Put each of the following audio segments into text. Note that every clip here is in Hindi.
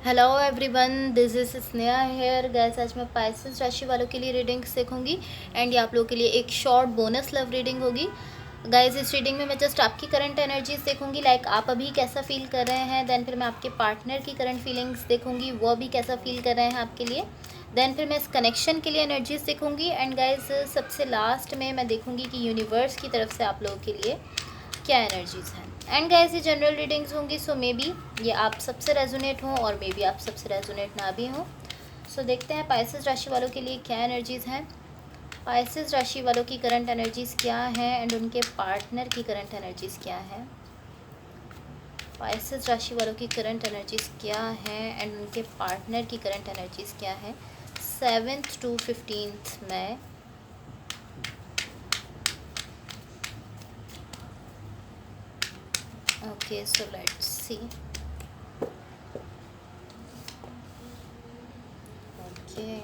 Hello everyone, this is Sneha here. Guys आज मैं पाइसेस राशि वालों के लिए रीडिंग्स देखूंगी एंड ये आप लोगों के लिए एक शॉर्ट बोनस लव रीडिंग होगी। गाइस इस रीडिंग में मैं जस्ट आपकी करंट एनर्जीज देखूंगी, लाइक आप अभी कैसा फील कर रहे हैं। देन फिर मैं आपके पार्टनर की करंट फीलिंग्स देखूंगी, वो भी कैसा फील कर रहे हैं आपके लिए। देन फिर मैं इस कनेक्शन के लिए एनर्जीज देखूंगी एंड गाइस सबसे लास्ट में मैं देखूंगी कि यूनिवर्स की तरफ से आप लोगों के लिए क्या एनर्जीज हैं। एंड गाइस ये जनरल रीडिंग्स होंगी, सो मे बी ये आप सबसे रेजोनेट हों और मे बी आप सबसे रेजोनेट ना भी हों। सो देखते हैं पाइसेस राशि वालों के लिए क्या एनर्जीज़ हैं, पाइसेस राशि वालों की करंट एनर्जीज़ क्या हैं एंड उनके पार्टनर की करंट एनर्जीज़ क्या है। पाइसेस राशि वालों की करंट एनर्जीज़ क्या हैं एंड उनके पार्टनर की करंट एनर्जीज़ क्या है 7th to 15th मई। Okay, so let's see. Okay.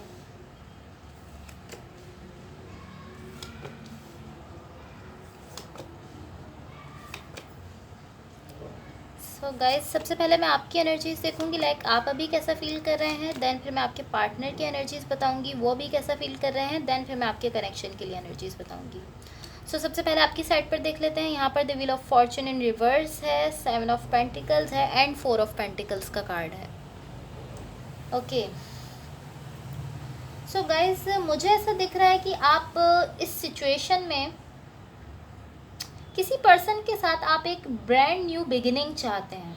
So guys सबसे पहले मैं आपकी एनर्जीज देखूंगी, लाइक आप अभी कैसा फील कर रहे हैं। देन फिर मैं आपके पार्टनर की एनर्जीज बताऊंगी, वो भी कैसा फील कर रहे हैं। देन फिर मैं आपके कनेक्शन के लिए एनर्जीज बताऊंगी। सो सबसे पहले आपकी साइड पर देख लेते हैं। यहाँ पर the wheel of Fortune in reverse है, 7 ऑफ पेंटिकल्स है एंड 4 ऑफ पेंटिकल्स का कार्ड है। ओके सो गाइज मुझे ऐसा दिख रहा है कि आप इस सिचुएशन में किसी पर्सन के साथ आप एक ब्रांड न्यू बिगिनिंग चाहते हैं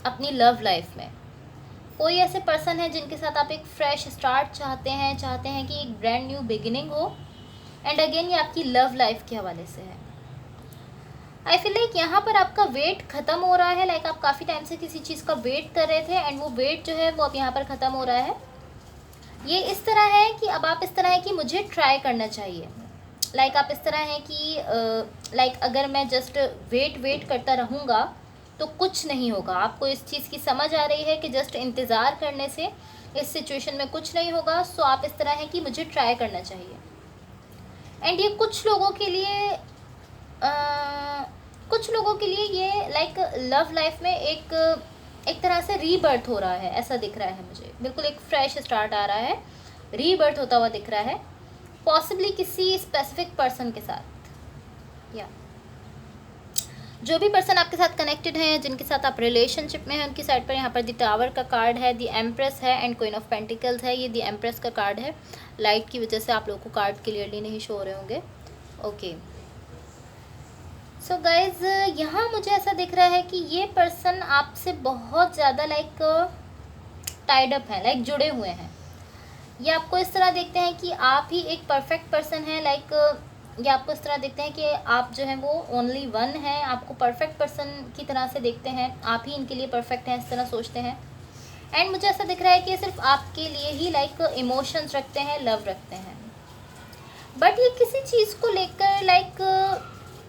अपनी लव लाइफ में। कोई ऐसे पर्सन है जिनके साथ आप एक फ्रेश स्टार्ट चाहते हैं कि एक ब्रांड न्यू बिगिनिंग हो। एंड अगेन ये आपकी लव लाइफ के हवाले से है। आई फील लाइक यहाँ पर आपका वेट ख़त्म हो रहा है, लाइक आप काफ़ी टाइम से किसी चीज़ का वेट कर रहे थे एंड वो वेट जो है वो अब यहाँ पर ख़त्म हो रहा है। ये इस तरह है कि अब आप इस तरह है कि मुझे ट्राई करना चाहिए। लाइक आप इस तरह है कि लाइक अगर मैं जस्ट वेट करता रहूँगा तो कुछ नहीं होगा। आपको इस चीज़ की समझ आ रही है कि जस्ट इंतज़ार करने से इस सिचुएशन में कुछ नहीं होगा। सो आप इस तरह है कि मुझे ट्राई करना चाहिए। एंड ये कुछ लोगों के लिए ये लाइक लव लाइफ में एक तरह से रीबर्थ हो रहा है, ऐसा दिख रहा है मुझे। बिल्कुल एक फ्रेश स्टार्ट आ रहा है, रीबर्थ होता हुआ दिख रहा है, पॉसिबली किसी स्पेसिफिक पर्सन के साथ। या जो भी पर्सन आपके साथ कनेक्टेड हैं, जिनके साथ आप रिलेशनशिप में हैं, उनकी साइड पर यहाँ पर द टावर का कार्ड है, द एम्प्रेस है एंड क्वीन ऑफ पेंटिकल्स है। ये द एम्प्रेस का कार्ड है। लाइट की वजह से आप लोगों को कार्ड क्लियरली नहीं शो हो रहे होंगे। ओके सो गाइज यहाँ मुझे ऐसा दिख रहा है कि ये पर्सन आपसे बहुत ज़्यादा लाइक टाइड अप है, लाइक जुड़े हुए हैं। ये आपको इस तरह देखते हैं कि आप ही एक परफेक्ट पर्सन है। लाइक ये आपको इस तरह देखते हैं कि आप जो हैं वो ओनली वन है। आपको परफेक्ट पर्सन की तरह से देखते हैं, आप ही इनके लिए परफेक्ट हैं, इस तरह सोचते हैं। एंड मुझे ऐसा दिख रहा है कि सिर्फ आपके लिए ही लाइक इमोशंस रखते हैं, लव रखते हैं। बट ये किसी चीज़ को लेकर लाइक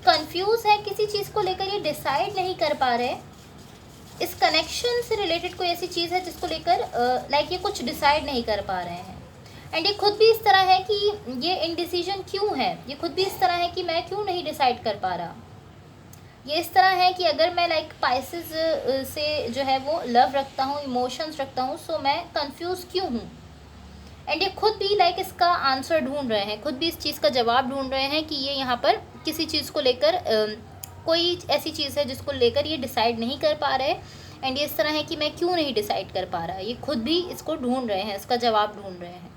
कंफ्यूज है, किसी चीज़ को लेकर ये डिसाइड नहीं कर पा रहे। इस कनेक्शन से रिलेटेड कोई ऐसी चीज़ है जिसको लेकर लाइक ये कुछ डिसाइड नहीं कर पा रहे हैं। एंड ये खुद भी इस तरह है कि ये इनडिसीजन क्यों है, ये खुद भी इस तरह है कि मैं क्यों नहीं डिसाइड कर पा रहा। ये इस तरह है कि अगर मैं लाइक पाइसेस से जो है वो लव रखता हूँ, इमोशंस रखता हूँ, सो मैं कंफ्यूज क्यों हूँ। एंड ये खुद भी लाइक इसका आंसर ढूंढ रहे हैं, खुद भी इस चीज़ का जवाब ढूंढ रहे हैं कि ये यहाँ पर किसी चीज़ को लेकर कोई ऐसी चीज़ है जिसको लेकर ये डिसाइड नहीं कर पा रहे। एंड ये इस तरह है कि मैं क्यों नहीं डिसाइड कर पा रहा, ये खुद भी इसको ढूंढ रहे हैं, इसका जवाब ढूंढ रहे हैं।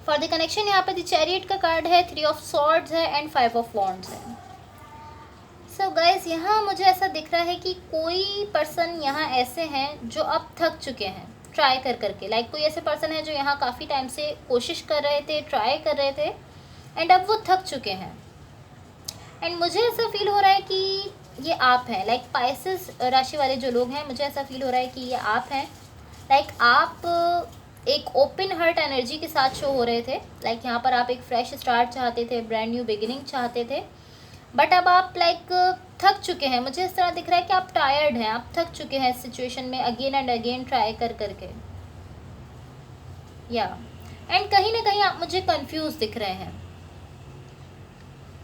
फॉर द कनेक्शन यहाँ पर द चैरियट का कार्ड है, 3 ऑफ सॉर्ड्स है एंड 5 ऑफ वॉन्ड्स है। सो गाइस यहाँ मुझे ऐसा दिख रहा है कि कोई पर्सन यहाँ ऐसे हैं जो अब थक चुके हैं ट्राई कर करके। लाइक कोई ऐसे पर्सन है जो यहाँ काफ़ी टाइम से कोशिश कर रहे थे, ट्राई कर रहे थे एंड अब वो थक चुके हैं। एंड मुझे ऐसा फील हो रहा है कि ये आप हैं, लाइक पाइसेस राशि वाले जो लोग हैं, मुझे ऐसा फील हो रहा है कि ये आप हैं। लाइक आप एक ओपन हार्ट एनर्जी के साथ शो हो रहे थे। लाइक यहाँ पर आप एक फ्रेश स्टार्ट चाहते थे, ब्रांड न्यू बिगिनिंग चाहते थे। बट अब आप लाइक थक चुके हैं। मुझे इस तरह दिख रहा है कि आप टायर्ड हैं, आप थक चुके हैं इस सिचुएशन में अगेन एंड अगेन ट्राई कर करके। या एंड कहीं ना कहीं आप मुझे कंफ्यूज दिख रहे हैं।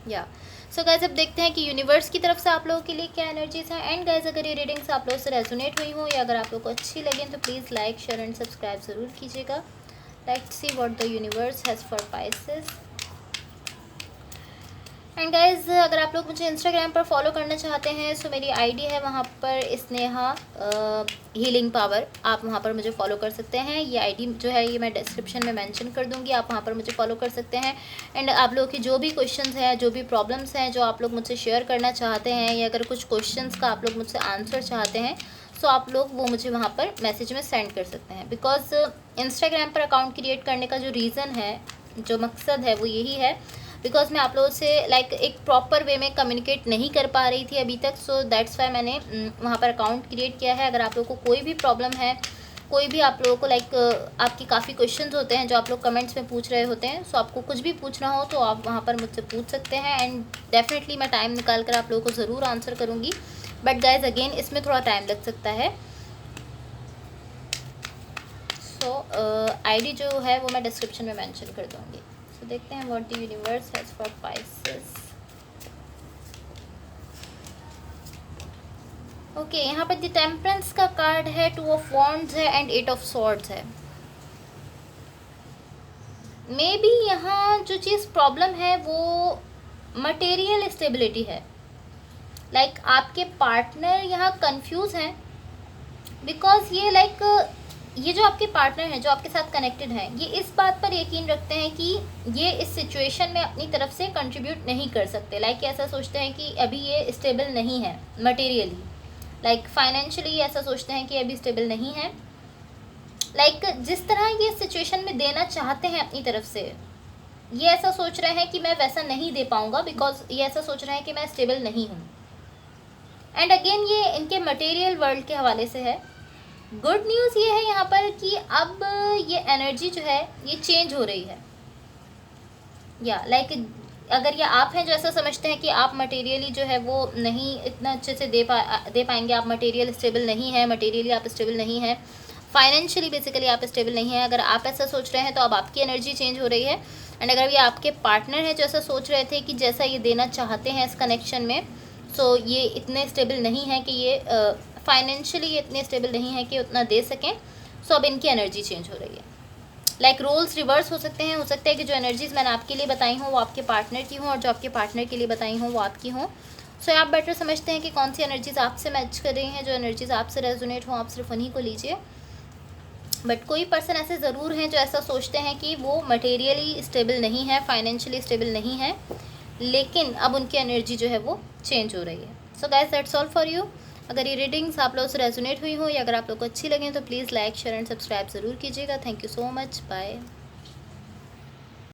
या सो गाइज अब देखते हैं कि यूनिवर्स की तरफ से आप लोगों के लिए क्या एनर्जीज हैं। एंड गाइज अगर ये रीडिंग्स आप लोगों से रेजोनेट हुई हो या अगर आप लोगों को अच्छी लगे तो please like share and subscribe ज़रूर कीजिएगा। Let's see what the universe has for Pisces. And guys अगर आप लोग मुझे इंस्टाग्राम पर फॉलो करना चाहते हैं सो मेरी आईडी है वहाँ पर स्नेहा हीलिंग पावर, आप वहाँ पर मुझे फॉलो कर सकते हैं। ये आईडी जो है ये मैं डिस्क्रिप्शन में मेंशन कर दूँगी, आप वहाँ पर मुझे फॉलो कर सकते हैं। एंड आप लोगों की जो भी क्वेश्चंस हैं, जो भी प्रॉब्लम्स हैं, जो आप लोग मुझसे शेयर करना चाहते हैं या अगर कुछ क्वेश्चंस का आप लोग मुझसे आंसर चाहते हैं सो आप लोग वो मुझे वहाँ पर मैसेज में सेंड कर सकते हैं। बिकॉज इंस्टाग्राम पर अकाउंट क्रिएट करने का जो रीज़न है, जो मकसद है वो यही है बिकॉज मैं आप लोगों से एक प्रॉपर वे में कम्युनिकेट नहीं कर पा रही थी अभी तक। सो दैट्स वाई मैंने वहाँ पर अकाउंट क्रिएट किया है। अगर आप लोगों को कोई भी प्रॉब्लम है, कोई भी आप लोगों को आपकी काफ़ी क्वेश्चंस होते हैं जो आप लोग कमेंट्स में पूछ रहे होते हैं, सो आपको कुछ भी पूछना हो तो आप वहाँ पर मुझसे पूछ सकते हैं। एंड डेफिनेटली मैं टाइम निकाल कर आप लोगों को ज़रूर आंसर करूँगी। बट गाइज अगेन इसमें थोड़ा टाइम लग सकता है। सो आईडी जो है वो मैं डिस्क्रिप्शन में मेंशन कर दूँगी। तो देखते हैं what the universe has for Pisces. Okay, यहाँ पर द टेम्परेंस का कार्ड है, 2 ऑफ वॉन्ड्स है एंड 8 ऑफ स्वॉर्ड्स है। मे बी यहाँ जो चीज़ प्रॉब्लम है वो मटेरियल स्टेबिलिटी है। आपके पार्टनर यहाँ कंफ्यूज हैं बिकॉज ये जो आपके पार्टनर हैं जो आपके साथ कनेक्टेड हैं, ये इस बात पर यकीन रखते हैं कि ये इस सिचुएशन में अपनी तरफ से कंट्रीब्यूट नहीं कर सकते। ऐसा सोचते हैं कि अभी ये स्टेबल नहीं है मटेरियली, फाइनेंशियली ऐसा सोचते हैं कि अभी स्टेबल नहीं है। जिस तरह ये सिचुएशन में देना चाहते हैं अपनी तरफ से, ये ऐसा सोच रहे हैं कि मैं वैसा नहीं दे पाऊँगा बिकॉज ये ऐसा सोच रहे हैं कि मैं स्टेबल नहीं हूँ। एंड अगेन ये इनके मटेरियल वर्ल्ड के हवाले से है। गुड न्यूज़ ये है यहाँ पर कि अब ये एनर्जी जो है ये चेंज हो रही है। या अगर ये आप हैं जो ऐसा समझते हैं कि आप मटेरियली जो है वो नहीं इतना अच्छे से दे पाएंगे, आप मटेरियल स्टेबल नहीं है, मटेरियली आप स्टेबल नहीं है, फाइनेंशियली बेसिकली आप स्टेबल नहीं है, अगर आप ऐसा सोच रहे हैं तो अब आपकी एनर्जी चेंज हो रही है। एंड अगर ये आपके पार्टनर हैं जो ऐसा सोच रहे थे कि जैसा ये देना चाहते हैं इस कनेक्शन में, सो ये इतने स्टेबल नहीं है कि ये फाइनेंशियली इतने स्टेबल नहीं है कि उतना दे सकें, सो अब इनकी एनर्जी चेंज हो रही है। रोल्स रिवर्स हो सकते हैं, हो सकता है कि जो एनर्जीज़ मैंने आपके लिए बताई हों वो आपके पार्टनर की हों और जो आपके पार्टनर के लिए बताई हों वो आपकी हों। सो आप बेटर समझते हैं कि कौन सी एनर्जीज़ आपसे मैच कर रही हैं, जो एनर्जीज़ आपसे रेजोनेट हों आप सिर्फ उन्हीं को लीजिए। बट कोई पर्सन ऐसे ज़रूर हैं जो ऐसा सोचते हैं कि वो मटेरियली स्टेबल नहीं है, फाइनेंशियली स्टेबल नहीं है, लेकिन अब उनकी एनर्जी जो है वो चेंज हो रही है। So guys that's all for you. अगर ये रीडिंग्स आप लोगों से रेजोनेट हुई हो या अगर आप लोग को अच्छी लगें तो please like share and subscribe ज़रूर कीजिएगा। Thank you so much, bye.